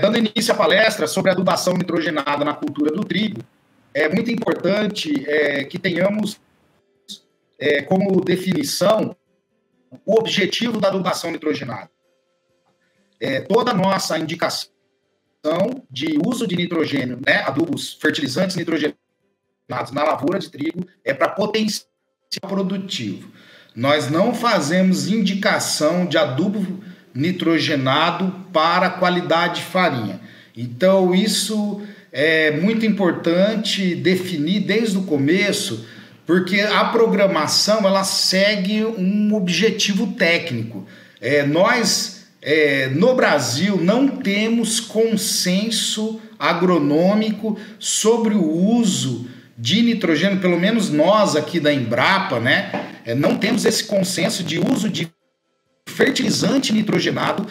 Dando início à palestra sobre adubação nitrogenada na cultura do trigo, é muito importante que tenhamos como definição o objetivo da adubação nitrogenada. Toda a nossa indicação de uso de nitrogênio, né, adubos, fertilizantes nitrogenados na lavoura de trigo, é para potencial produtivo. Nós não fazemos indicação de adubo nitrogenado para qualidade de farinha. Então, isso é muito importante definir desde o começo, porque a programação ela segue um objetivo técnico. Nós, no Brasil, não temos consenso agronômico sobre o uso de nitrogênio, pelo menos nós aqui da Embrapa, né? Não temos esse consenso de uso de fertilizante nitrogenado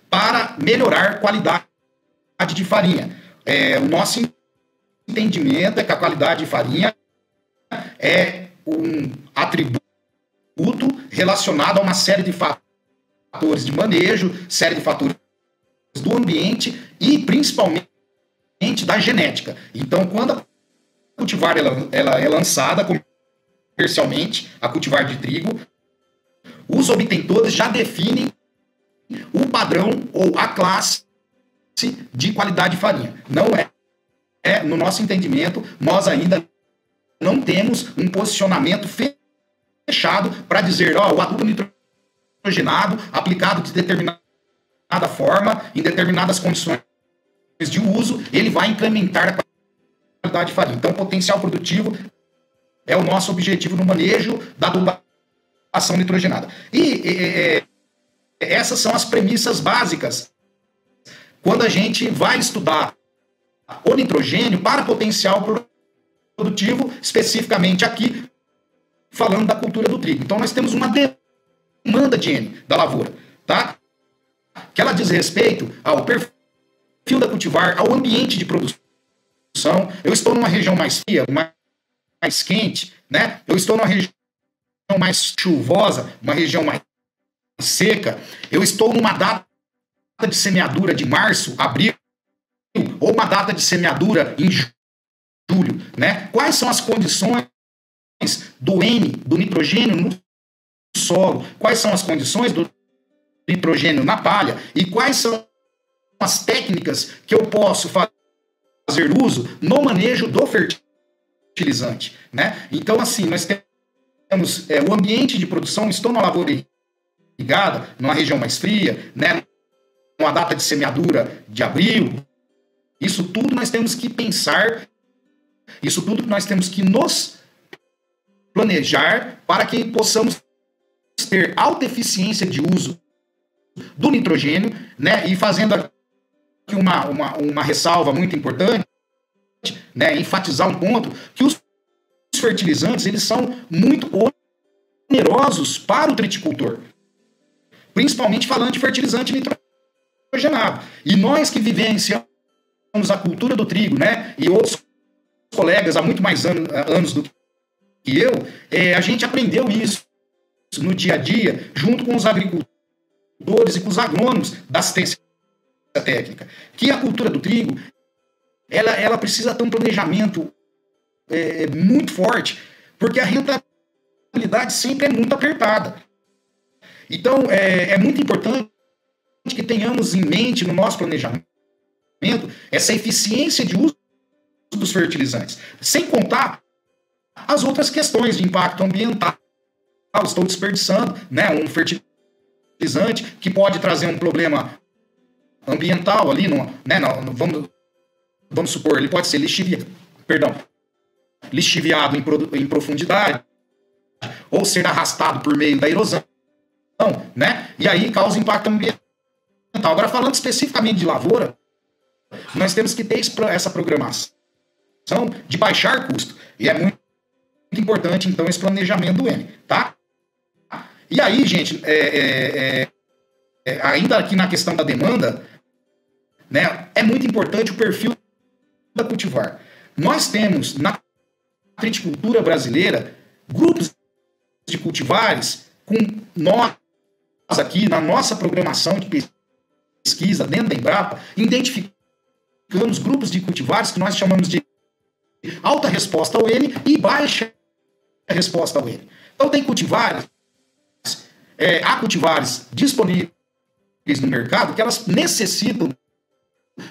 para melhorar a qualidade de farinha. O nosso entendimento é que a qualidade de farinha é um atributo relacionado a uma série de fatores de manejo, série de fatores do ambiente e principalmente da genética. Então, quando a cultivar ela é lançada comercialmente, a cultivar de trigo, os obtentores já definem o padrão ou a classe de qualidade de farinha. Não no nosso entendimento, nós ainda não temos um posicionamento fechado para dizer, o adubo nitrogenado aplicado de determinada forma, em determinadas condições de uso, ele vai incrementar a qualidade de farinha. Então, potencial produtivo é o nosso objetivo no manejo da adubação nitrogenada. E essas são as premissas básicas quando a gente vai estudar o nitrogênio para potencial produtivo, especificamente aqui, falando da cultura do trigo. Então, nós temos uma demanda de N da lavoura, tá? Que ela diz respeito ao perfil da cultivar, ao ambiente de produção. Eu estou numa região mais fria, mais quente, né? Eu estou numa região mais chuvosa, uma região mais seca. Eu estou numa data de semeadura de março, abril, ou uma data de semeadura em julho, né? Quais são as condições do N, do nitrogênio no solo? Quais são as condições do nitrogênio na palha? E quais são as técnicas que eu posso fazer uso no manejo do fertilizante, né? Então, assim, nós temos o ambiente de produção. Estou numa lavoura irrigada, numa região mais fria, né? Uma data de semeadura de abril. Isso tudo nós temos que pensar, isso tudo nós temos que nos planejar para que possamos ter alta eficiência de uso do nitrogênio, né? E fazendo aqui uma ressalva muito importante, né? Enfatizar um ponto, que os fertilizantes eles são muito onerosos para o triticultor, principalmente falando de fertilizante nitrogenado. E nós que vivenciamos a cultura do trigo, né? E outros colegas há muito mais anos do que eu, a gente aprendeu isso no dia a dia, junto com os agricultores e com os agrônomos da assistência técnica, que a cultura do trigo ela precisa ter um planejamento muito forte, porque a rentabilidade sempre é muito apertada. Então, é muito importante que tenhamos em mente no nosso planejamento essa eficiência de uso dos fertilizantes, sem contar as outras questões de impacto ambiental. Estou desperdiçando, né, um fertilizante que pode trazer um problema ambiental ali, vamos supor, ele pode ser lixiviado em profundidade, ou ser arrastado por meio da erosão, né, e aí causa impacto ambiental. Agora, falando especificamente de lavoura, nós temos que ter essa programação de baixar custo, e é muito importante, então, esse planejamento do N, tá? E aí, gente, ainda aqui na questão da demanda, né, é muito importante o perfil da cultivar. Nós temos, na triticultura brasileira, grupos de cultivares com nós aqui, na nossa programação de pesquisa dentro da Embrapa, identificamos grupos de cultivares que nós chamamos de alta resposta ao N e baixa resposta ao N. Então, tem cultivares, há cultivares disponíveis no mercado que elas necessitam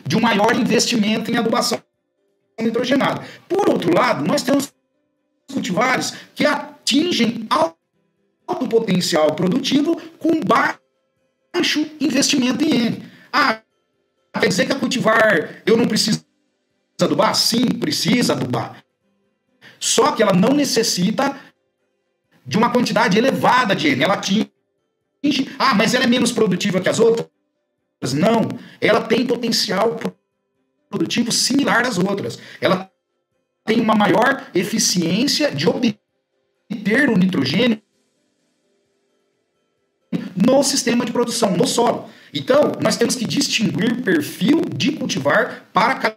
de um maior investimento em adubação nitrogenada. Por outro lado, nós temos cultivares que atingem alto potencial produtivo com baixo investimento em N. Quer dizer que a cultivar eu não preciso adubar? Sim, precisa adubar. Só que ela não necessita de uma quantidade elevada de N. Ela atinge... mas ela é menos produtiva que as outras? Não. Ela tem potencial produtivo similar às outras. Ela tem uma maior eficiência de obter o nitrogênio no sistema de produção, no solo. Então, nós temos que distinguir perfil de cultivar para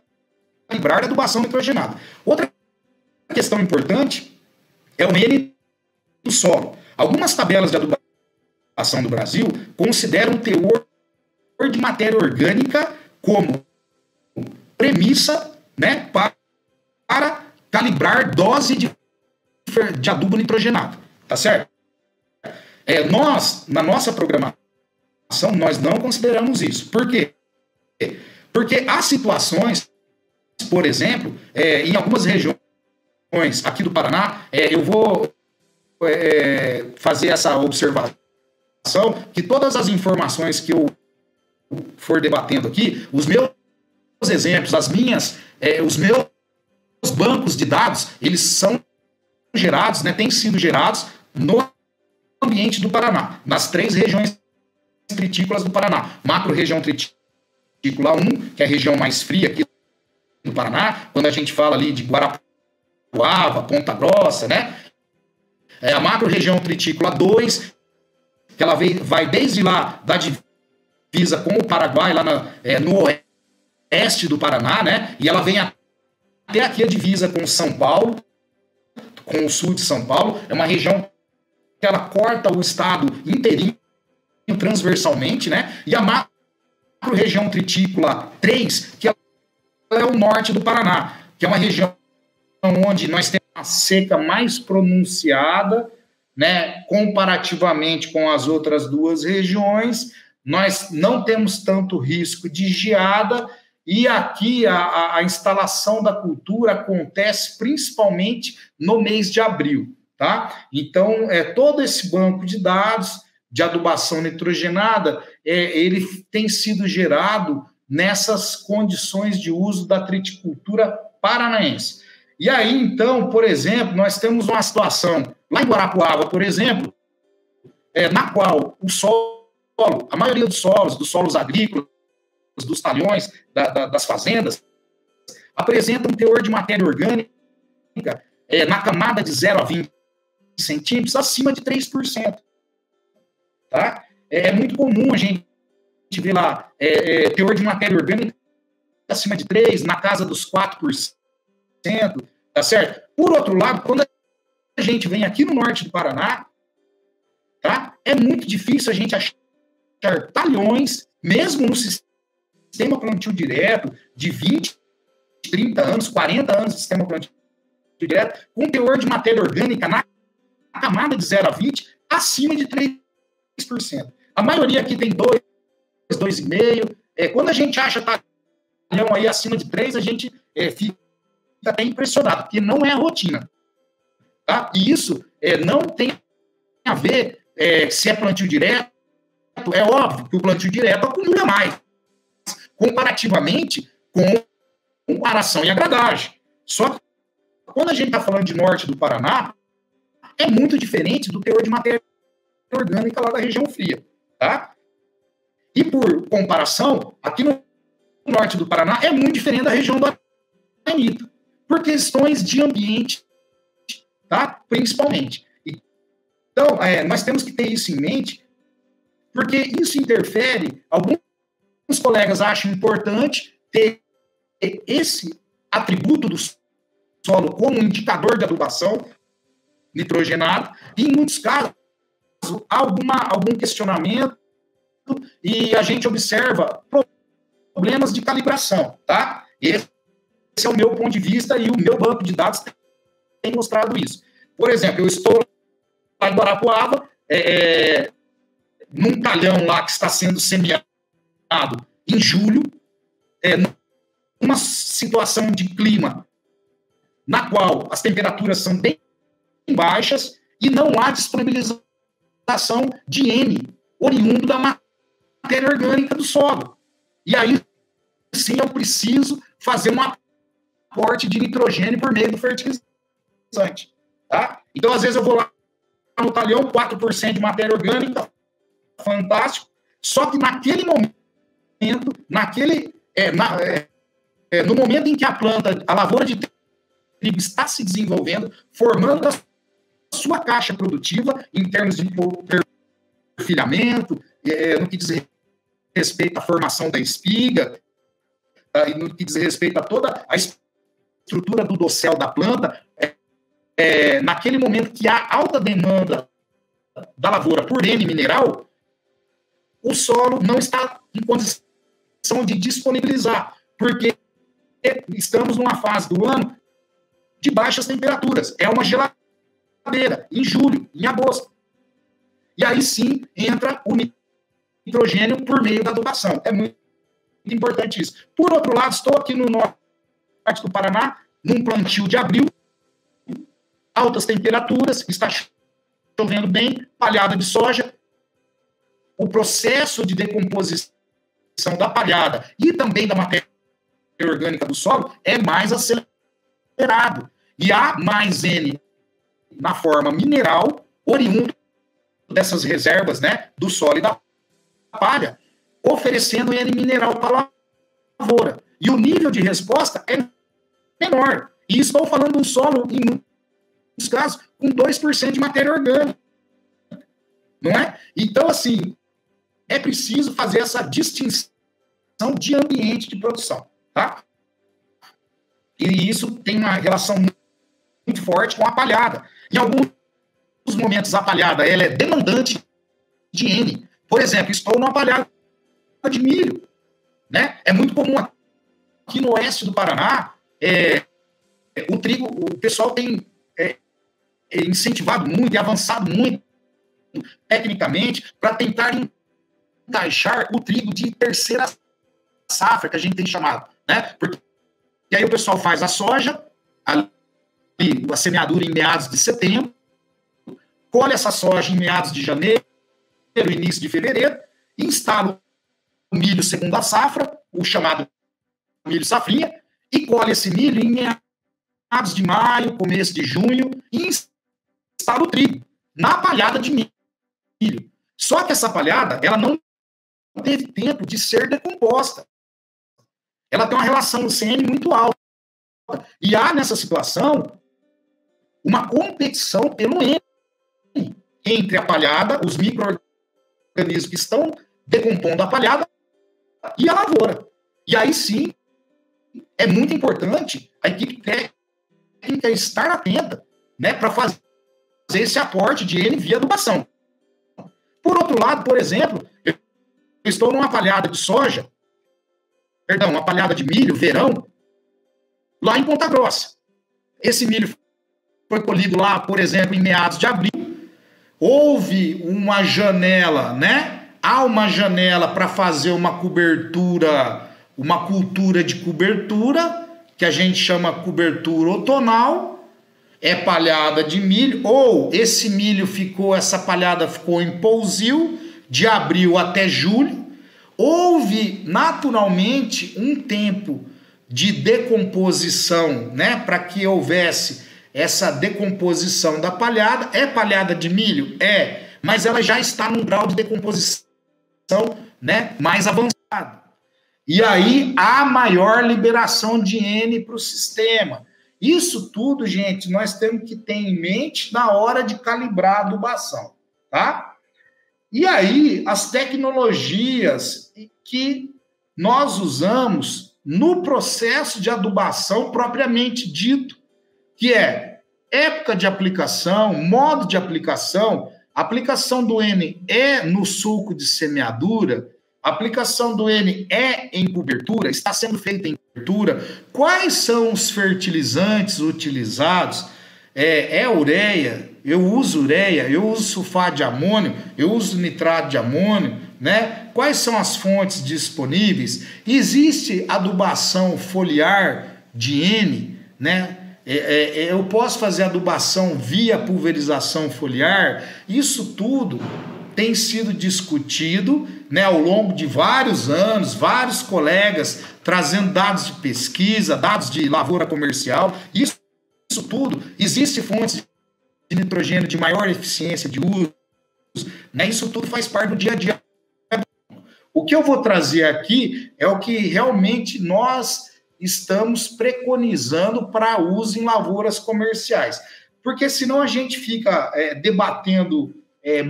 calibrar a adubação nitrogenada. Outra questão importante é o N do solo. Algumas tabelas de adubação do Brasil consideram o teor de matéria orgânica como premissa, né, para calibrar dose de adubo nitrogenado. Tá certo? Nós, na nossa programação, nós não consideramos isso. Por quê? Porque há situações, por exemplo, em algumas regiões aqui do Paraná, eu vou fazer essa observação, que todas as informações que eu for debatendo aqui, os meus exemplos, os meus bancos de dados, eles são gerados, né, têm sido gerados no ambiente do Paraná, nas 3 regiões tritícolas do Paraná. Macro-região tritícula 1, que é a região mais fria aqui do Paraná, quando a gente fala ali de Guarapuava, Ponta Grossa, né? A macro-região tritícula 2, que ela vai desde lá da divisa com o Paraguai, lá no oeste do Paraná, né? E ela vem até aqui a divisa com São Paulo, com o sul de São Paulo. É uma região que ela corta o estado inteirinho, transversalmente, né? E a macro-região tritícula 3, que é o norte do Paraná, que é uma região onde nós temos uma seca mais pronunciada, né? Comparativamente com as outras 2 regiões, nós não temos tanto risco de geada, e aqui a instalação da cultura acontece principalmente no mês de abril. Tá? Então, todo esse banco de dados de adubação nitrogenada, ele tem sido gerado nessas condições de uso da triticultura paranaense. E aí, então, por exemplo, nós temos uma situação lá em Guarapuava, por exemplo, na qual o solo, a maioria dos solos agrícolas, dos talhões, das fazendas, apresenta um teor de matéria orgânica na camada de 0 a 20 centímetros, acima de 3%. Tá? É muito comum a gente ver lá teor de matéria orgânica acima de 3%, na casa dos 4%, tá certo? Por outro lado, quando a gente vem aqui no norte do Paraná, tá? É muito difícil a gente achar talhões, mesmo no sistema plantio direto, de 20, 30 anos, 40 anos de sistema plantio direto, com teor de matéria orgânica na camada de 0 a 20, acima de 3%. A maioria aqui tem 2, 2,5%. Quando a gente acha talhão aí acima de 3%, a gente fica até impressionado, porque não é a rotina. Tá? E isso não tem a ver se é plantio direto. É óbvio que o plantio direto acumula mais, comparativamente com aração e agradagem. Só que quando a gente está falando de norte do Paraná, é muito diferente do teor de matéria orgânica lá da região fria. Tá? E por comparação, aqui no norte do Paraná é muito diferente da região do Anitta, por questões de ambiente, tá? Principalmente. Então, nós temos que ter isso em mente, porque isso interfere. Alguns colegas acham importante ter esse atributo do solo como indicador de adubação nitrogenada, e em muitos casos há algum questionamento e a gente observa problemas de calibração, tá? Esse é o meu ponto de vista e o meu banco de dados tem mostrado isso. Por exemplo, eu estou lá em Guarapuava, num talhão lá que está sendo semeado em julho, numa situação de clima na qual as temperaturas são bem baixas e não há disponibilização de N oriundo da matéria orgânica do solo. E aí, sim, eu preciso fazer um aporte de nitrogênio por meio do fertilizante. Tá? Então, às vezes, eu vou lá no talhão, 4% de matéria orgânica, fantástico, só que naquele momento, no momento em que a lavoura de trigo está se desenvolvendo, formando a sua caixa produtiva em termos de perfilhamento, no que diz respeito à formação da espiga, no que diz respeito a toda a estrutura do dossel da planta, naquele momento que há alta demanda da lavoura por N mineral, o solo não está em condição de disponibilizar, porque estamos numa fase do ano de baixas temperaturas. É uma geladeira, em julho, em agosto. E aí sim entra o nitrogênio por meio da adubação. É muito importante isso. Por outro lado, estou aqui no norte do Paraná, num plantio de abril, altas temperaturas, está chovendo bem, palhada de soja. O processo de decomposição da palhada e também da matéria orgânica do solo é mais acelerado. E há mais N na forma mineral, oriundo dessas reservas, né, do solo e da palha, oferecendo N mineral para a lavoura. E o nível de resposta é menor. E estou falando de um solo, em muitos casos, com 2% de matéria orgânica. Não é? Então, assim, é preciso fazer essa distinção de ambiente de produção, tá? E isso tem uma relação muito forte com a palhada. Em alguns momentos, a palhada ela é demandante de N. Por exemplo, estou numa palhada de milho, né? É muito comum aqui no oeste do Paraná, o trigo, o pessoal tem incentivado muito e avançado muito tecnicamente para tentar encaixar o trigo de terceira safra, que a gente tem chamado, né? Porque aí o pessoal faz a soja, a semeadura em meados de setembro, colhe essa soja em meados de janeiro, início de fevereiro, e instala o milho segunda safra, o chamado milho safrinha, e colhe esse milho em meados de maio, começo de junho, e instala o trigo na palhada de milho. Só que essa palhada, ela não teve tempo de ser decomposta. Ela tem uma relação CN muito alta. E há, nessa situação, uma competição pelo N entre a palhada, os micro-organismos que estão decompondo a palhada e a lavoura. E aí sim, é muito importante a equipe técnica estar atenta, né, para fazer esse aporte de N via adubação. Por outro lado, por exemplo, eu estou numa palhada de soja, uma palhada de milho, verão, lá em Ponta Grossa. Esse milho foi colhido lá, por exemplo, em meados de abril. Houve uma janela, né? Há uma janela para fazer uma cobertura, uma cultura de cobertura, que a gente chama cobertura outonal, é palhada de milho, ou esse milho essa palhada ficou em pousio, de abril até julho. Houve, naturalmente, um tempo de decomposição, né, para que houvesse essa decomposição da palhada. É palhada de milho? É, mas ela já está num grau de decomposição, né, mais avançado. E aí há maior liberação de N para o sistema. Isso tudo, gente, nós temos que ter em mente na hora de calibrar a adubação, tá? E aí, as tecnologias que nós usamos no processo de adubação propriamente dito, que é época de aplicação, modo de aplicação, A aplicação do N é no sulco de semeadura? A aplicação do N é em cobertura? Está sendo feita em cobertura? Quais são os fertilizantes utilizados? É ureia? Eu uso ureia? Eu uso sulfato de amônio? Eu uso nitrato de amônio? Né? Quais são as fontes disponíveis? Existe adubação foliar de N? Né? Eu posso fazer adubação via pulverização foliar? Isso tudo tem sido discutido, né, ao longo de vários anos, vários colegas trazendo dados de pesquisa, dados de lavoura comercial. Isso tudo, existe fontes de nitrogênio de maior eficiência de uso, né? Isso tudo faz parte do dia a dia. O que eu vou trazer aqui é o que realmente nós estamos preconizando para uso em lavouras comerciais, porque senão a gente fica debatendo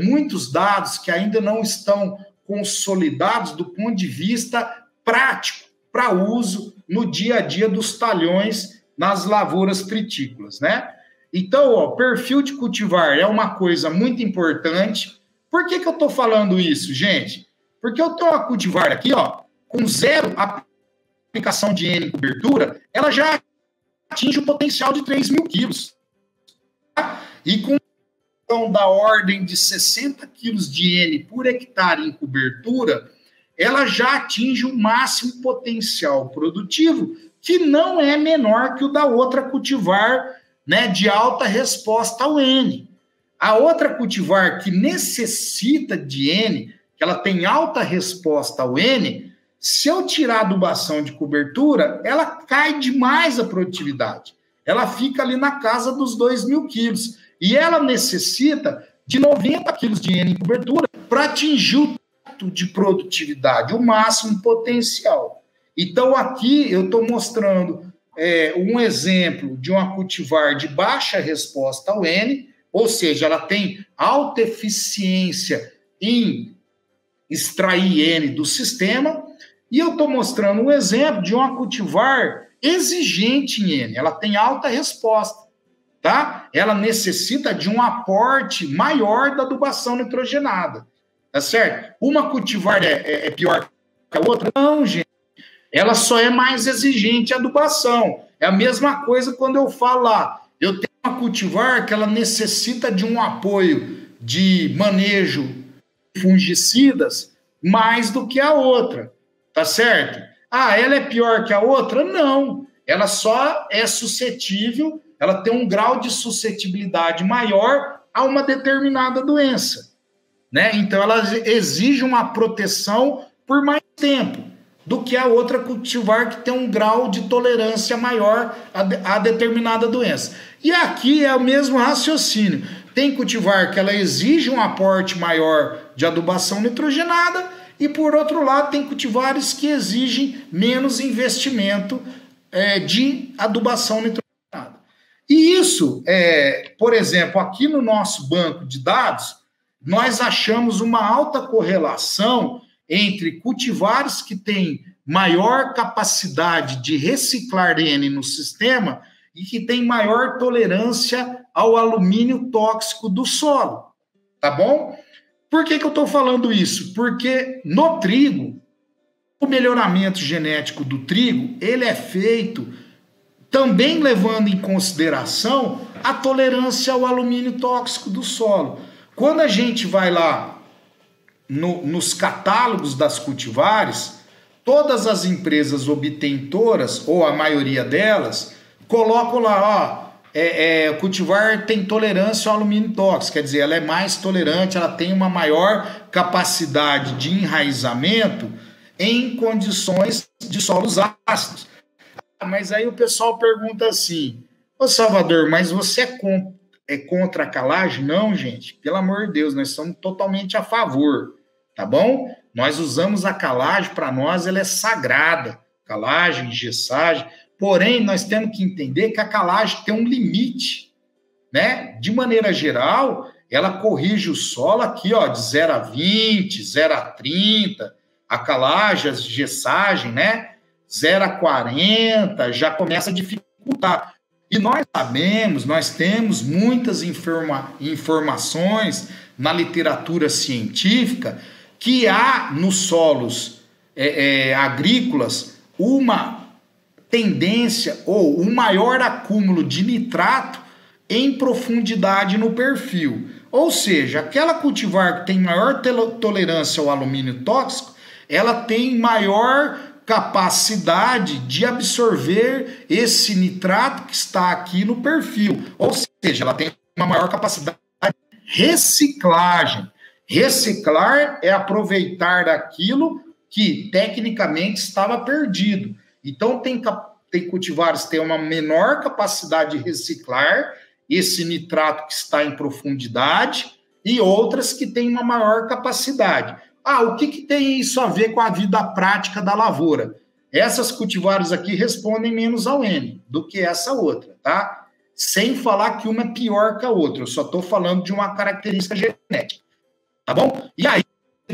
muitos dados que ainda não estão consolidados do ponto de vista prático para uso no dia a dia dos talhões nas lavouras tritícolas, né? Então, perfil de cultivar é uma coisa muito importante. Por que eu estou falando isso, gente? Porque eu tenho uma cultivar aqui, com 0 aplicação de N em cobertura, ela já atinge o potencial de 3.000 quilos. Tá? E com da ordem de 60 quilos de N por hectare em cobertura, ela já atinge o máximo potencial produtivo, que não é menor que o da outra cultivar, né, de alta resposta ao N. A outra cultivar que necessita de N, que ela tem alta resposta ao N, se eu tirar a adubação de cobertura, ela cai demais a produtividade. Ela fica ali na casa dos 2.000 quilos. E ela necessita de 90 quilos de N em cobertura para atingir o teto de produtividade, o máximo potencial. Então, aqui eu estou mostrando um exemplo de uma cultivar de baixa resposta ao N, ou seja, ela tem alta eficiência em extrair N do sistema, e eu estou mostrando um exemplo de uma cultivar exigente em N, ela tem alta resposta. Tá? Ela necessita de um aporte maior da adubação nitrogenada, tá certo? Uma cultivar é pior que a outra? Não, gente. Ela só é mais exigente a adubação. É a mesma coisa quando eu falo lá, eu tenho uma cultivar que ela necessita de um apoio de manejo de fungicidas mais do que a outra, tá certo? Ah, ela é pior que a outra? Não. Ela só é suscetível, ela tem um grau de suscetibilidade maior a uma determinada doença, né? Então, ela exige uma proteção por mais tempo do que a outra cultivar que tem um grau de tolerância maior a determinada doença. E aqui é o mesmo raciocínio. Tem cultivar que ela exige um aporte maior de adubação nitrogenada e, por outro lado, tem cultivares que exigem menos investimento de adubação nitrogenada. E isso, por exemplo, aqui no nosso banco de dados, nós achamos uma alta correlação entre cultivares que têm maior capacidade de reciclar N no sistema e que têm maior tolerância ao alumínio tóxico do solo, tá bom? Por que eu estou falando isso? Porque no trigo, o melhoramento genético do trigo, ele é feito também levando em consideração a tolerância ao alumínio tóxico do solo. Quando a gente vai lá nos catálogos das cultivares, todas as empresas obtentoras, ou a maioria delas, colocam lá, o cultivar tem tolerância ao alumínio tóxico, quer dizer, ela é mais tolerante, ela tem uma maior capacidade de enraizamento em condições de solos ácidos. Mas aí o pessoal pergunta assim, ô Salvador, mas você é contra a calagem? Não, gente, pelo amor de Deus, nós somos totalmente a favor, tá bom? Nós usamos a calagem, para nós ela é sagrada, calagem, gessagem, porém nós temos que entender que a calagem tem um limite, né? De maneira geral, ela corrige o solo aqui, de 0 a 20, 0 a 30, a calagem, a gessagem, né? 0 a 40, já começa a dificultar. E nós sabemos, nós temos muitas informações na literatura científica que há nos solos agrícolas uma tendência ou um maior acúmulo de nitrato em profundidade no perfil. Ou seja, aquela cultivar que tem maior tolerância ao alumínio tóxico, ela tem maior capacidade de absorver esse nitrato que está aqui no perfil. Ou seja, ela tem uma maior capacidade de reciclagem. Reciclar é aproveitar daquilo que tecnicamente estava perdido. Então, tem cultivares que têm uma menor capacidade de reciclar esse nitrato que está em profundidade e outras que têm uma maior capacidade. O que tem isso a ver com a vida prática da lavoura? Essas cultivares aqui respondem menos ao N do que essa outra, tá? Sem falar que uma é pior que a outra, eu só estou falando de uma característica genética, tá bom? E aí,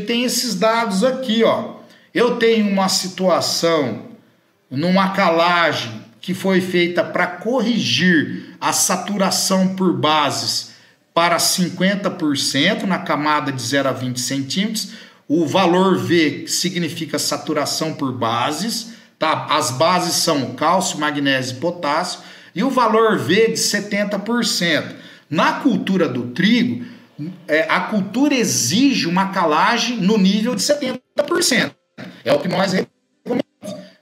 tem esses dados aqui, ó. Eu tenho uma situação numa calagem que foi feita para corrigir a saturação por bases para 50% na camada de 0 a 20 centímetros. O valor V significa saturação por bases, tá? As bases são cálcio, magnésio e potássio, e o valor V de 70%. Na cultura do trigo, a cultura exige uma calagem no nível de 70%. É o que nós recomendamos.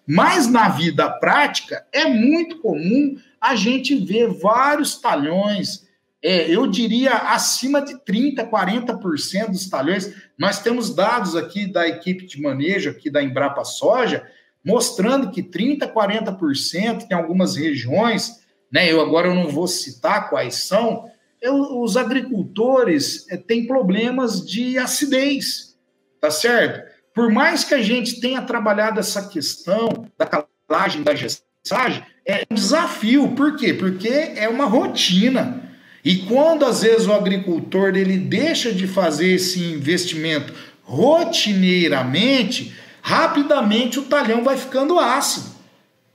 Mas na vida prática, é muito comum a gente ver vários talhões, eu diria acima de 30%, 40% dos talhões. Nós temos dados aqui da equipe de manejo, aqui da Embrapa Soja, mostrando que 30%, 40% em algumas regiões, né, agora eu não vou citar quais são, os agricultores têm problemas de acidez, tá certo? Por mais que a gente tenha trabalhado essa questão da calagem, da gestagem, é um desafio. Por quê? Porque é uma rotina. E quando, às vezes, o agricultor ele deixa de fazer esse investimento rotineiramente, rapidamente o talhão vai ficando ácido,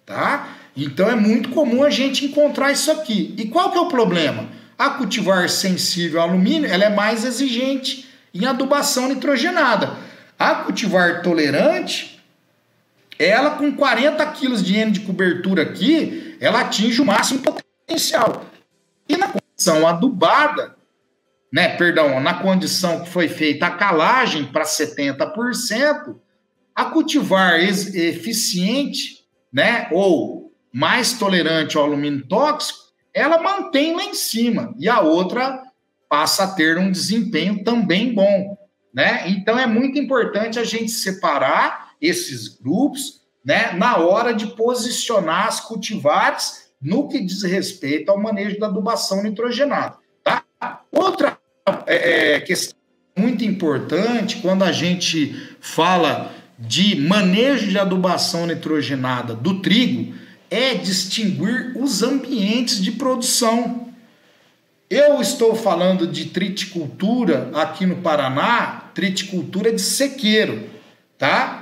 tá? Então, é muito comum a gente encontrar isso aqui. E qual que é o problema? A cultivar sensível ao alumínio, ela é mais exigente em adubação nitrogenada. A cultivar tolerante, ela com 40 quilos de N de cobertura aqui, ela atinge o máximo potencial. E na condição adubada, na condição que foi feita a calagem para 70%, a cultivar eficiente, ou mais tolerante ao alumínio tóxico, ela mantém lá em cima, e a outra passa a ter um desempenho também bom, Então, é muito importante a gente separar esses grupos, na hora de posicionar as cultivares no que diz respeito ao manejo da adubação nitrogenada, tá? Outra questão muito importante, quando a gente fala de manejo de adubação nitrogenada do trigo, é distinguir os ambientes de produção. Eu estou falando de triticultura aqui no Paraná, triticultura de sequeiro, tá?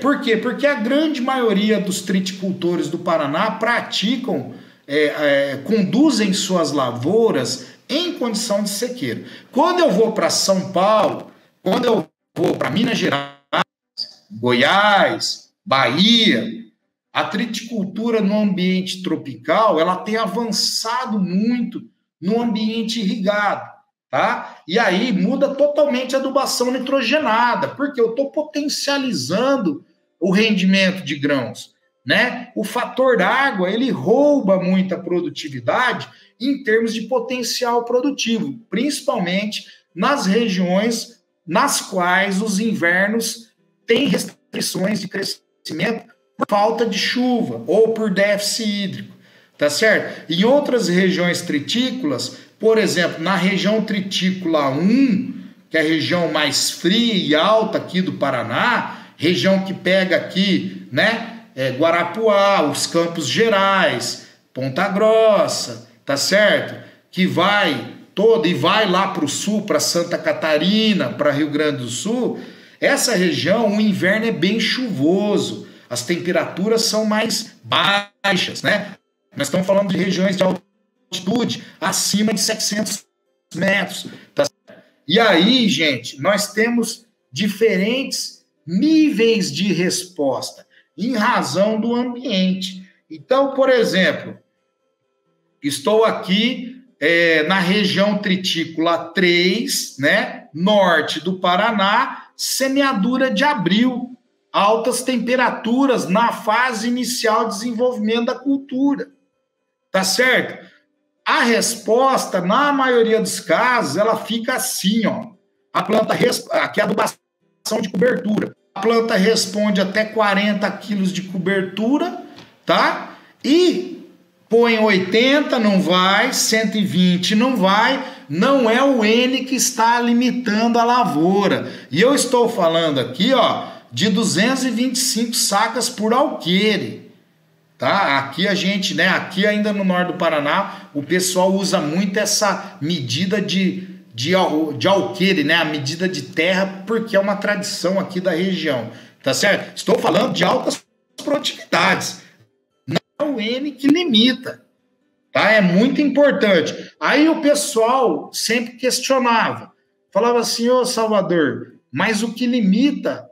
Por quê? Porque a grande maioria dos triticultores do Paraná praticam, conduzem suas lavouras em condição de sequeiro. Quando eu vou para São Paulo, quando eu vou para Minas Gerais, Goiás, Bahia, a triticultura no ambiente tropical, ela tem avançado muito no ambiente irrigado, tá? E aí muda totalmente a adubação nitrogenada, porque eu estou potencializando o rendimento de grãos, O fator água, ele rouba muita produtividade em termos de potencial produtivo, principalmente nas regiões nas quais os invernos têm restrições de crescimento por falta de chuva ou por déficit hídrico, tá certo? Em outras regiões tritícolas, por exemplo, na região tritícola 1, que é a região mais fria e alta aqui do Paraná, região que pega aqui, Guarapuá, os Campos Gerais, Ponta Grossa, tá certo? Que vai lá para o sul, para Santa Catarina, para Rio Grande do Sul. Essa região, o inverno é bem chuvoso, as temperaturas são mais baixas, Nós estamos falando de regiões de altitude acima de 700 metros, tá? E aí, gente, nós temos diferentes níveis de resposta em razão do ambiente. Então, por exemplo, estou aqui na região tritícula 3, né, norte do Paraná, semeadura de abril, altas temperaturas na fase inicial de desenvolvimento da cultura. Tá certo? A resposta, na maioria dos casos, ela fica assim, ó. A planta, aqui é a adubação de cobertura. A planta responde até 40 quilos de cobertura, tá? E põe 80, não vai, 120 não vai, não é o N que está limitando a lavoura. E eu estou falando aqui, ó, de 225 sacas por alqueire. Tá? Aqui a gente, né, aqui ainda no norte do Paraná, o pessoal usa muito essa medida de alqueire, né, a medida de terra, porque é uma tradição aqui da região, tá certo? Estou falando de altas produtividades, não é o N que limita, tá? É muito importante. Aí o pessoal sempre questionava, falava assim, ô Salvador, mas o que limita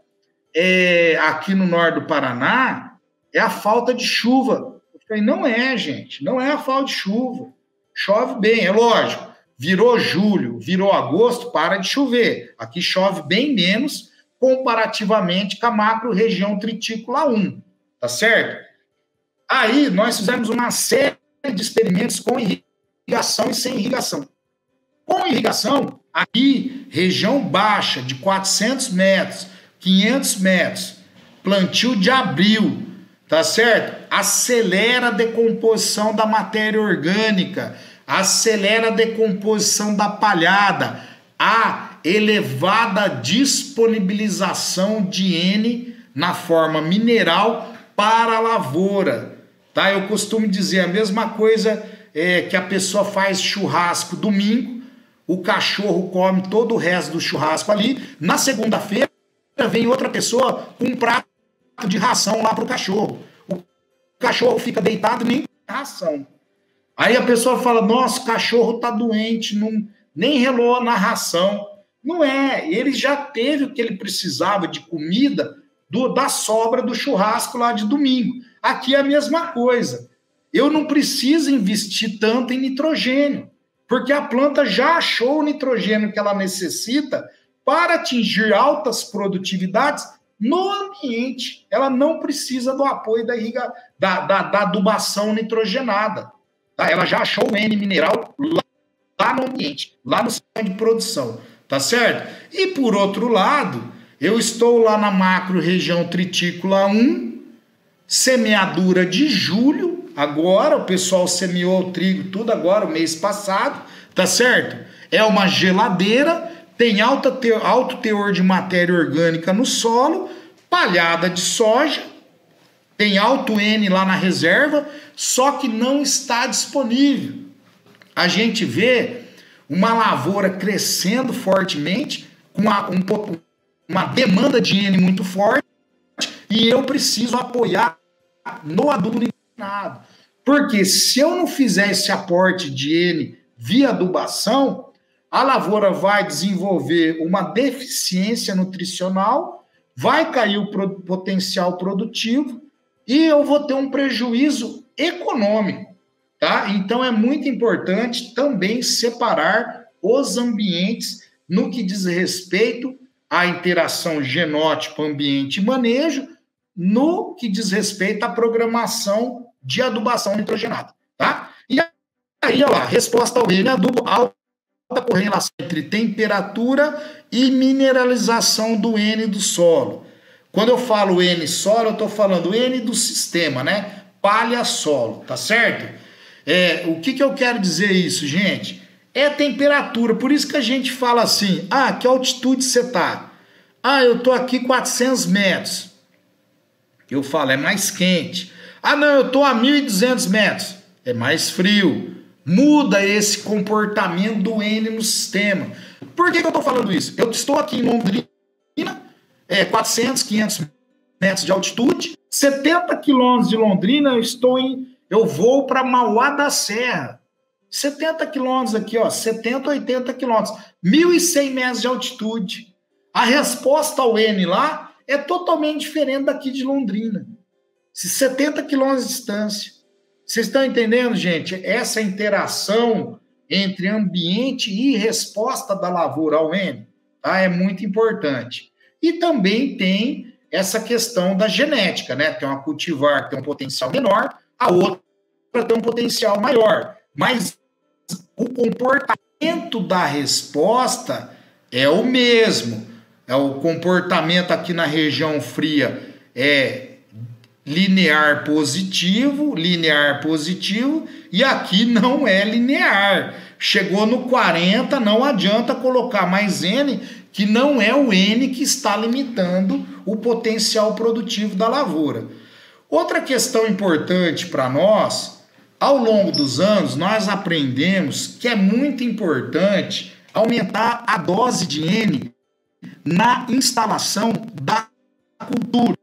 aqui no norte do Paraná é a falta de chuva. Eu falei, não é, gente, não é a falta de chuva. Chove bem, é lógico. Virou julho, virou agosto, para de chover. Aqui chove bem menos comparativamente com a macro-região tritícula 1, tá certo? Aí nós fizemos uma série de experimentos com irrigação e sem irrigação. Com irrigação, aqui, região baixa de 400 metros, 500 metros, plantio de abril, tá certo? Acelera a decomposição da matéria orgânica, acelera a decomposição da palhada, a elevada disponibilização de N na forma mineral para a lavoura, tá? Eu costumo dizer a mesma coisa que a pessoa faz churrasco domingo, o cachorro come todo o resto do churrasco ali, na segunda-feira vem outra pessoa com um prato de ração lá para o cachorro. O cachorro fica deitado e nem tem ração. Aí a pessoa fala, nossa, o cachorro tá doente, nem relou na ração. Não é, ele já teve o que ele precisava de comida da sobra do churrasco lá de domingo. Aqui é a mesma coisa. Eu não preciso investir tanto em nitrogênio, porque a planta já achou o nitrogênio que ela necessita para atingir altas produtividades no ambiente. Ela não precisa do apoio da adubação nitrogenada. Tá? Ela já achou o N mineral lá no ambiente, lá no sistema de produção. Tá certo? E por outro lado, eu estou lá na macro região tritícula 1, semeadura de julho. Agora, o pessoal semeou o trigo tudo agora, o mês passado. Tá certo? É uma geladeira, tem alto teor de matéria orgânica no solo, palhada de soja, tem alto N lá na reserva, só que não está disponível. A gente vê uma lavoura crescendo fortemente, com uma demanda de N muito forte, e eu preciso apoiar no adubo nitrogenado. Porque se eu não fizer esse aporte de N via adubação, a lavoura vai desenvolver uma deficiência nutricional, vai cair o potencial produtivo e eu vou ter um prejuízo econômico, tá? Então é muito importante também separar os ambientes no que diz respeito à interação genótipo, ambiente e manejo, no que diz respeito à programação de adubação nitrogenada, tá? E aí, olha lá, resposta ao N, adubo, alta correlação entre temperatura e mineralização do N do solo. Quando eu falo N solo, eu estou falando N do sistema, né? Palha solo, tá certo? O que eu quero dizer isso, gente? É temperatura, por isso que a gente fala assim, que altitude você está? Eu estou aqui 400 metros. Eu falo, é mais quente. Não, eu estou a 1.200 metros. É mais frio. Muda esse comportamento do N no sistema. Por que eu estou falando isso? Eu estou aqui em Londrina, 400, 500 metros de altitude, 70 quilômetros de Londrina, eu vou para Mauá da Serra. 70 quilômetros aqui, ó, 70, 80 quilômetros, 1.100 metros de altitude. A resposta ao N lá é totalmente diferente daqui de Londrina. 70 quilômetros de distância. Vocês estão entendendo, gente? Essa interação entre ambiente e resposta da lavoura ao N, tá? É muito importante. E também tem essa questão da genética, né? Tem uma cultivar que tem um potencial menor, a outra tem um potencial maior. Mas o comportamento da resposta é o mesmo. O comportamento aqui na região fria é linear positivo, e aqui não é linear. Chegou no 40, não adianta colocar mais N, que não é o N que está limitando o potencial produtivo da lavoura. Outra questão importante para nós, ao longo dos anos, nós aprendemos que é muito importante aumentar a dose de N na instalação da cultura.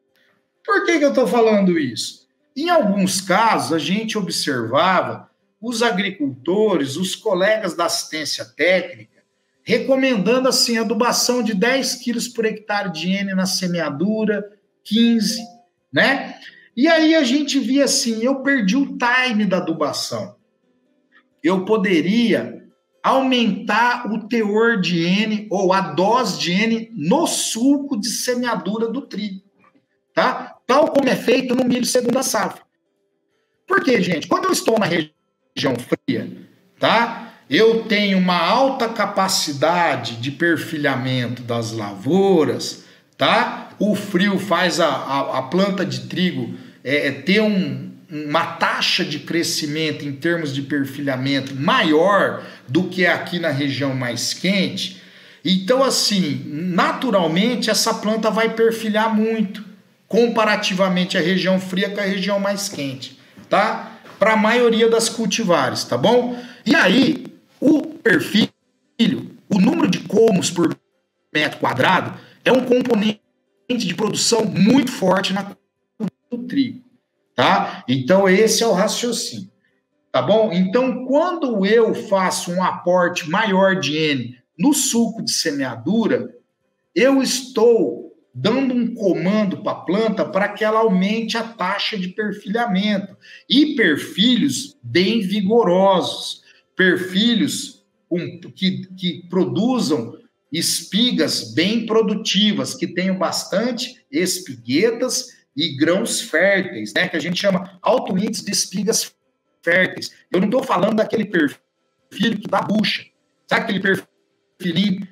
Por que eu estou falando isso? Em alguns casos, a gente observava os agricultores, os colegas da assistência técnica, recomendando assim adubação de 10 quilos por hectare de N na semeadura, 15, né? E aí a gente via assim, eu perdi o time da adubação. Eu poderia aumentar o teor de N ou a dose de N no suco de semeadura do trigo, tá? Tal como é feito no milho segunda safra. Por quê, gente? Quando eu estou na região fria, tá? Eu tenho uma alta capacidade de perfilhamento das lavouras, tá? O frio faz a planta de trigo ter uma taxa de crescimento em termos de perfilhamento maior do que aqui na região mais quente. Então, assim, naturalmente, essa planta vai perfilhar muito, comparativamente à região fria com a região mais quente, tá? Para a maioria das cultivares, tá bom? E aí, o perfilho, o número de colmos por metro quadrado, é um componente de produção muito forte na cultura do trigo, tá? Então, esse é o raciocínio, tá bom? Então, quando eu faço um aporte maior de N no suco de semeadura, eu estou dando um comando para a planta para que ela aumente a taxa de perfilhamento. E perfilhos bem vigorosos, perfilhos que produzam espigas bem produtivas, que tenham bastante espiguetas e grãos férteis, né? Que a gente chama alto índice de espigas férteis. Eu não estou falando daquele perfil que dá bucha. Sabe aquele perfilinho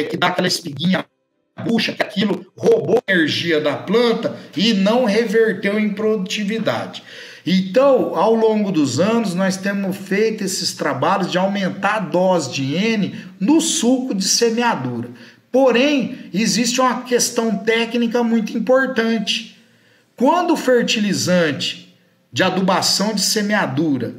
que dá aquela espiguinha bucha, que aquilo roubou a energia da planta e não reverteu em produtividade. Então, ao longo dos anos, nós temos feito esses trabalhos de aumentar a dose de N no suco de semeadura. Porém, existe uma questão técnica muito importante. Quando o fertilizante de adubação de semeadura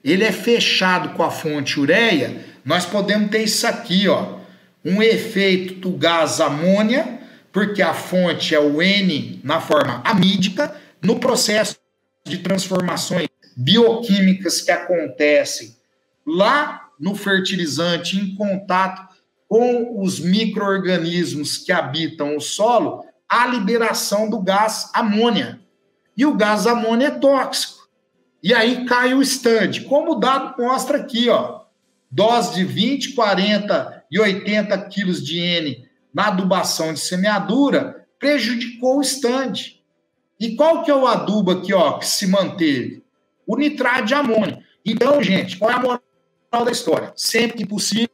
ele é fechado com a fonte ureia, nós podemos ter isso aqui, ó, um efeito do gás amônia, porque a fonte é o N na forma amídica, no processo de transformações bioquímicas que acontecem lá no fertilizante, em contato com os micro-organismos que habitam o solo, a liberação do gás amônia. E o gás amônia é tóxico. E aí cai o stand. Como o dado mostra aqui, ó, dose de 20, 40 e 80 quilos de N na adubação de semeadura prejudicou o stand. E qual que é o adubo aqui, ó, que se manteve? O nitrato de amônio. Então, gente, qual é a moral da história? Sempre que possível,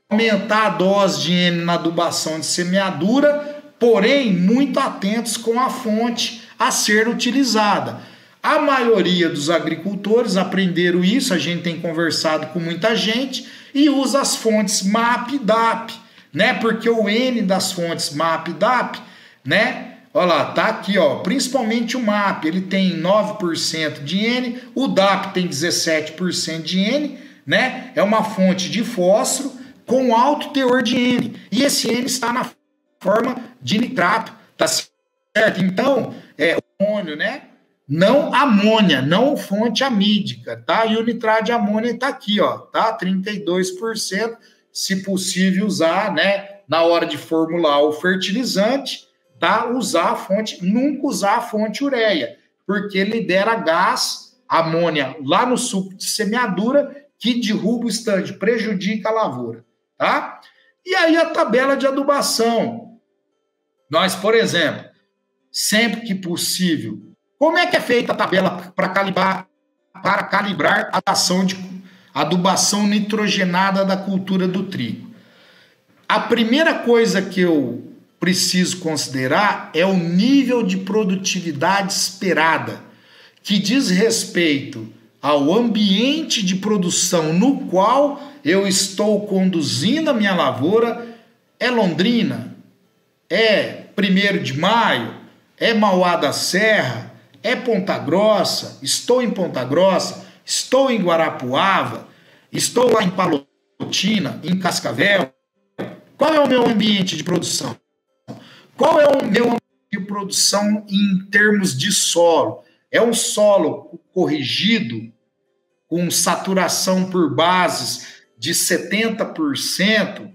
aumentar a dose de N na adubação de semeadura, porém, muito atentos com a fonte a ser utilizada. A maioria dos agricultores aprenderam isso, a gente tem conversado com muita gente e usa as fontes MAP e DAP, né? Porque o N das fontes MAP e DAP, né? Olha lá, tá aqui, ó, principalmente o MAP, ele tem 9% de N, o DAP tem 17% de N, né? É uma fonte de fósforo com alto teor de N. E esse N está na forma de nitrato, tá certo? Então, o amônio, né? Não amônia, não fonte amídica, tá? E o nitrato de amônia está aqui, ó, tá? 32%, se possível usar, né? Na hora de formular o fertilizante, tá? Usar a fonte, nunca usar a fonte ureia, porque libera gás, amônia, lá no suco de semeadura, que derruba o estande, prejudica a lavoura, tá? E aí a tabela de adubação. Nós, por exemplo, sempre que possível, como é que é feita a tabela para calibrar a ação de adubação nitrogenada da cultura do trigo? A primeira coisa que eu preciso considerar é o nível de produtividade esperada, que diz respeito ao ambiente de produção no qual eu estou conduzindo a minha lavoura. É Londrina? É 1º de Maio? É Mauá da Serra? É Ponta Grossa? Estou em Ponta Grossa? Estou em Guarapuava? Estou lá em Palotina, em Cascavel? Qual é o meu ambiente de produção? Qual é o meu ambiente de produção em termos de solo? É um solo corrigido, com saturação por bases de 70%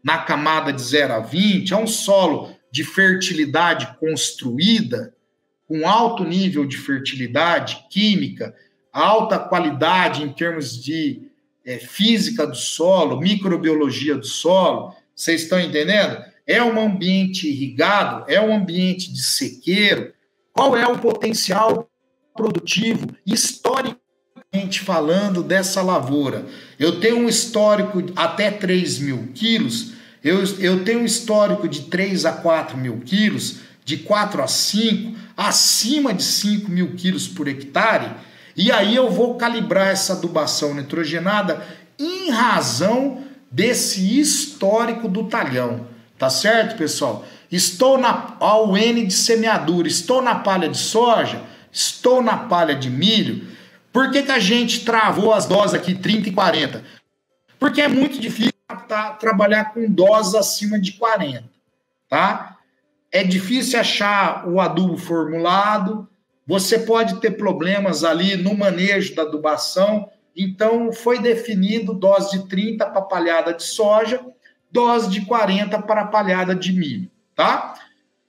na camada de 0 a 20? É um solo de fertilidade construída, com alto nível de fertilidade química, alta qualidade em termos de física do solo, microbiologia do solo? Vocês estão entendendo? É um ambiente irrigado? É um ambiente de sequeiro? Qual é o potencial produtivo, historicamente falando, dessa lavoura? Eu tenho um histórico até 3 mil quilos, eu tenho um histórico de 3 a 4 mil quilos, de 4 a 5, acima de 5 mil quilos por hectare, e aí eu vou calibrar essa adubação nitrogenada em razão desse histórico do talhão. Tá certo, pessoal? Estou na AUN de semeadura, estou na palha de soja, estou na palha de milho. Por que a gente travou as doses aqui 30 e 40? Porque é muito difícil trabalhar com doses acima de 40, tá? É difícil achar o adubo formulado, você pode ter problemas ali no manejo da adubação. Então, foi definido dose de 30 para palhada de soja, dose de 40 para palhada de milho, tá?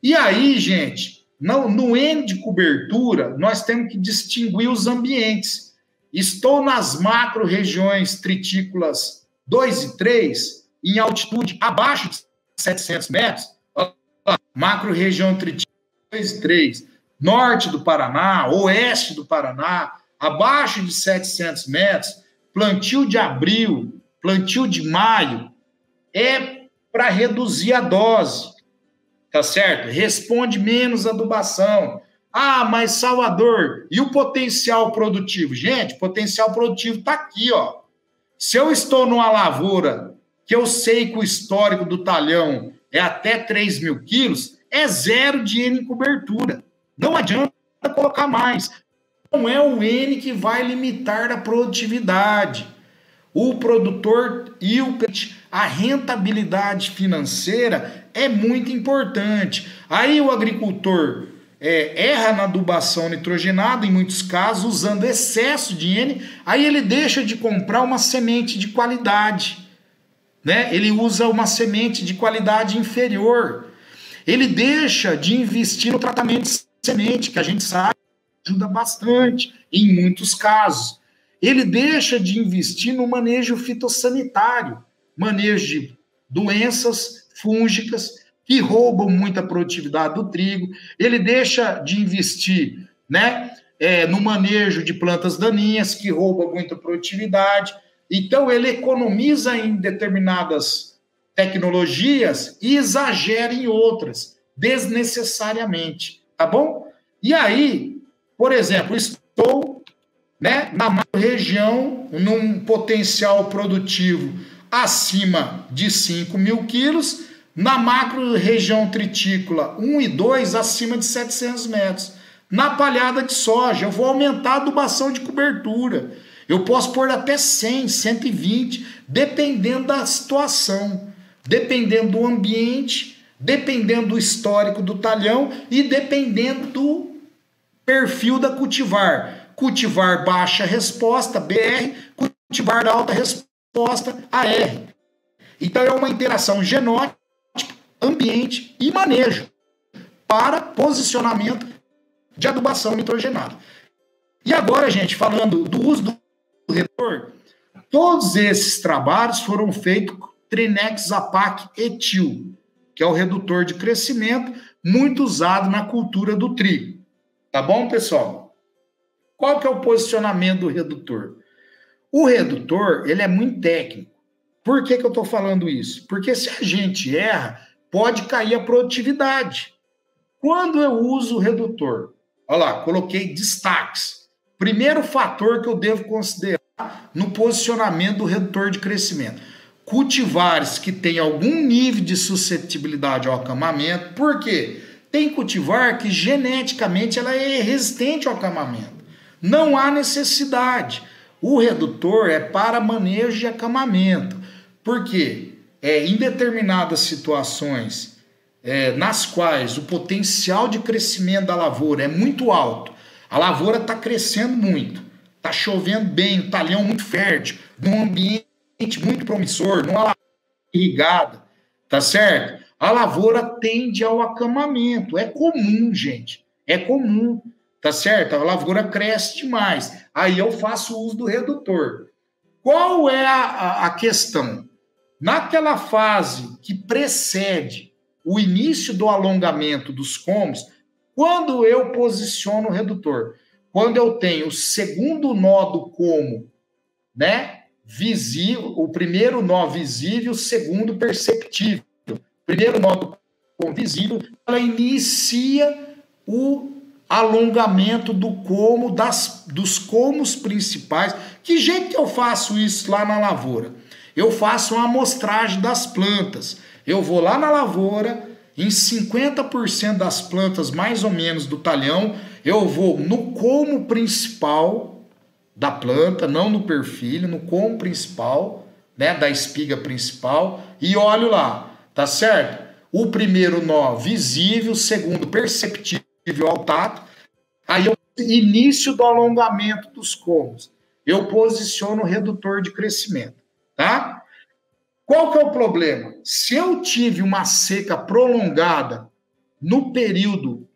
E aí, gente, no N de cobertura, nós temos que distinguir os ambientes. Estou nas macro-regiões tritículas 2 e 3, em altitude abaixo de 700 metros, macro-região tritícula 2 e 3, norte do Paraná, oeste do Paraná, abaixo de 700 metros, plantio de abril, plantio de maio, é para reduzir a dose, tá certo? Responde menos adubação. Ah, mas Salvador, e o potencial produtivo? Gente, o potencial produtivo está aqui, ó. Se eu estou numa lavoura que eu sei que o histórico do talhão é até 3 mil quilos, é 0 de N em cobertura. Não adianta colocar mais. Não é o N que vai limitar a produtividade. O produtor e a rentabilidade financeira é muito importante. Aí o agricultor erra na adubação nitrogenada, em muitos casos, usando excesso de N, aí ele deixa de comprar uma semente de qualidade, né? Ele usa uma semente de qualidade inferior. Ele deixa de investir no tratamento de semente, que a gente sabe ajuda bastante em muitos casos. Ele deixa de investir no manejo fitossanitário, manejo de doenças fúngicas que roubam muita produtividade do trigo. Ele deixa de investir, né, no manejo de plantas daninhas, que roubam muita produtividade. Então, ele economiza em determinadas tecnologias e exagera em outras, desnecessariamente, tá bom? E aí, por exemplo, estou, né, na região, num potencial produtivo acima de 5 mil quilos, na macro região tritícula 1 e 2 acima de 700 metros. Na palhada de soja, eu vou aumentar a adubação de cobertura. Eu posso pôr até 100, 120, dependendo da situação, dependendo do ambiente, dependendo do histórico do talhão e dependendo Perfil da cultivar. Cultivar baixa resposta, BR. Cultivar alta resposta, AR. Então, é uma interação genótipa, ambiente e manejo para posicionamento de adubação nitrogenada. E agora, gente, falando do uso do redutor, todos esses trabalhos foram feitos com Trinex-Apac etil, que é o redutor de crescimento muito usado na cultura do trigo. Tá bom, pessoal? Qual que é o posicionamento do redutor? O redutor, ele é muito técnico. Por que eu estou falando isso? Porque se a gente erra, pode cair a produtividade. Quando eu uso o redutor, olha lá, coloquei destaques. Primeiro fator que eu devo considerar no posicionamento do redutor de crescimento. Cultivares que têm algum nível de suscetibilidade ao acamamento. Por quê? Tem cultivar que geneticamente ela é resistente ao acamamento. Não há necessidade. O redutor é para manejo de acamamento. Por quê? Em determinadas situações nas quais o potencial de crescimento da lavoura é muito alto, a lavoura está crescendo muito, está chovendo bem, o talhão muito fértil, num ambiente muito promissor, numa lavoura irrigada, tá certo? A lavoura tende ao acamamento. É comum, gente. É comum, tá certo? A lavoura cresce demais. Aí eu faço uso do redutor. Qual é a questão? Naquela fase que precede o início do alongamento dos comos, quando eu posiciono o redutor? Quando eu tenho o segundo nó do como, né? Visível, o primeiro nó visível, o segundo perceptível. Primeiro nó do como visível, ela inicia o alongamento do como, dos comos principais. Que jeito que eu faço isso lá na lavoura? Eu faço uma amostragem das plantas. Eu vou lá na lavoura, em 50% das plantas, mais ou menos, do talhão, eu vou no como principal da planta, não no perfil, no como principal, né, da espiga principal, e olho lá. Tá certo? O primeiro nó visível, o segundo perceptível ao tato. Aí o início do alongamento dos comos. Eu posiciono o redutor de crescimento, tá? Qual que é o problema? Se eu tive uma seca prolongada no período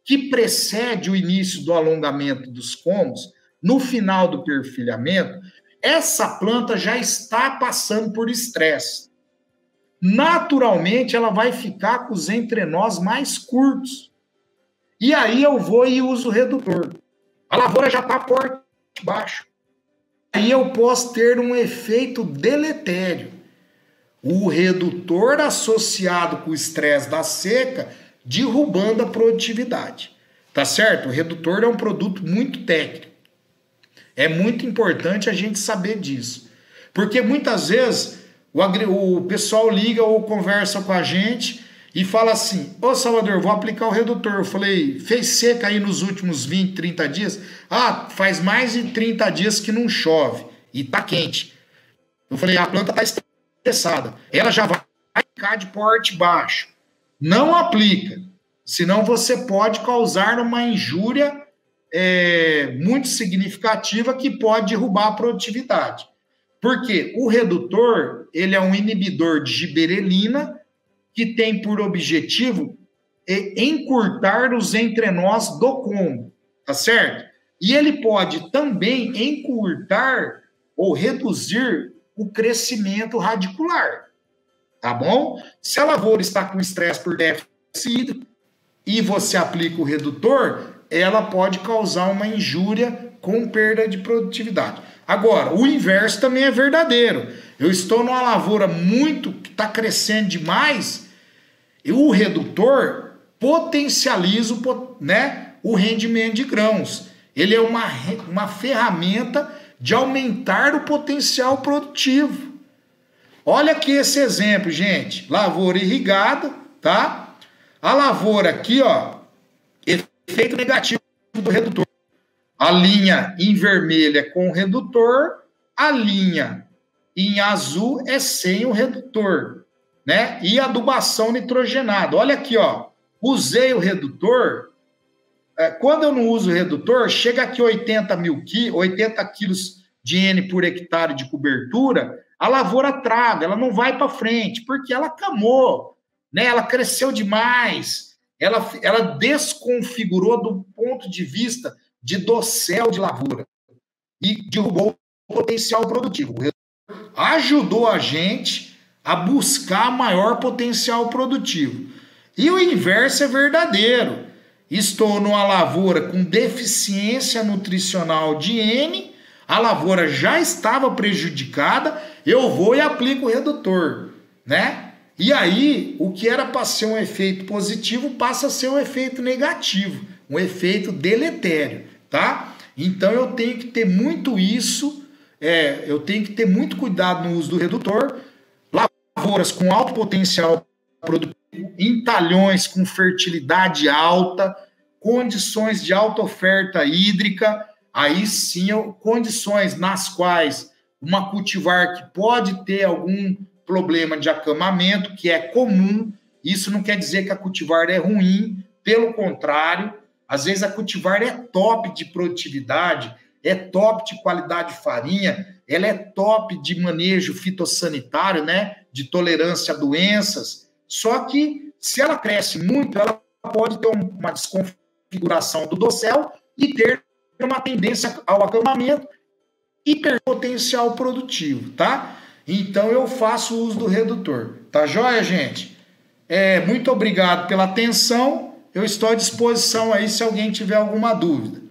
que precede o início do alongamento dos comos, no final do perfilhamento, essa planta já está passando por estresse. Naturalmente, ela vai ficar com os entrenós mais curtos. E aí eu vou e uso o redutor. A lavoura já está porte baixo. Aí eu posso ter um efeito deletério. O redutor associado com o estresse da seca, derrubando a produtividade. Tá certo? O redutor é um produto muito técnico. É muito importante a gente saber disso. Porque muitas vezes o pessoal liga ou conversa com a gente e fala assim: ô Salvador, vou aplicar o redutor. Eu falei: fez seca aí nos últimos 20, 30 dias? Ah, faz mais de 30 dias que não chove e tá quente. Eu falei: a planta tá estressada, ela já vai ficar de porte baixo. Não aplica, senão você pode causar uma injúria muito significativa que pode derrubar a produtividade. Porque o redutor, ele é um inibidor de giberelina que tem por objetivo encurtar os entrenós do como, tá certo? E ele pode também encurtar ou reduzir o crescimento radicular, tá bom? Se a lavoura está com estresse por déficit hídrico e você aplica o redutor, ela pode causar uma injúria com perda de produtividade. Agora, o inverso também é verdadeiro. Eu estou numa lavoura que está crescendo demais, e o redutor potencializa o rendimento de grãos. Ele é uma ferramenta de aumentar o potencial produtivo. Olha aqui esse exemplo, gente. Lavoura irrigada, tá? A lavoura aqui, ó, efeito negativo do redutor. A linha em vermelho é com o redutor, a linha em azul é sem o redutor, né? E adubação nitrogenada. Olha aqui, ó. Usei o redutor, quando eu não uso o redutor, chega aqui 80 quilos de N por hectare de cobertura, a lavoura traga, ela não vai para frente, porque ela camou, né? Ela cresceu demais, ela desconfigurou do ponto de vista de dossel de lavoura e derrubou o potencial produtivo. Ajudou a gente a buscar maior potencial produtivo. E o inverso é verdadeiro. Estou numa lavoura com deficiência nutricional de N, a lavoura já estava prejudicada, eu vou e aplico o redutor, né? E aí, o que era para ser um efeito positivo passa a ser um efeito negativo, um efeito deletério, tá? Então eu tenho que ter muito isso, eu tenho que ter muito cuidado no uso do redutor. Lavouras com alto potencial produtivo, em talhões com fertilidade alta, condições de alta oferta hídrica, aí sim, condições nas quais uma cultivar que pode ter algum problema de acamamento, que é comum, isso não quer dizer que a cultivar é ruim, pelo contrário, às vezes a cultivar é top de produtividade, é top de qualidade de farinha, ela é top de manejo fitossanitário, né, de tolerância a doenças, só que se ela cresce muito, ela pode ter uma desconfiguração do dossel e ter uma tendência ao acamamento e perder potencial produtivo, tá? Então eu faço uso do redutor, tá joia, gente? Muito obrigado pela atenção, eu estou à disposição aí se alguém tiver alguma dúvida.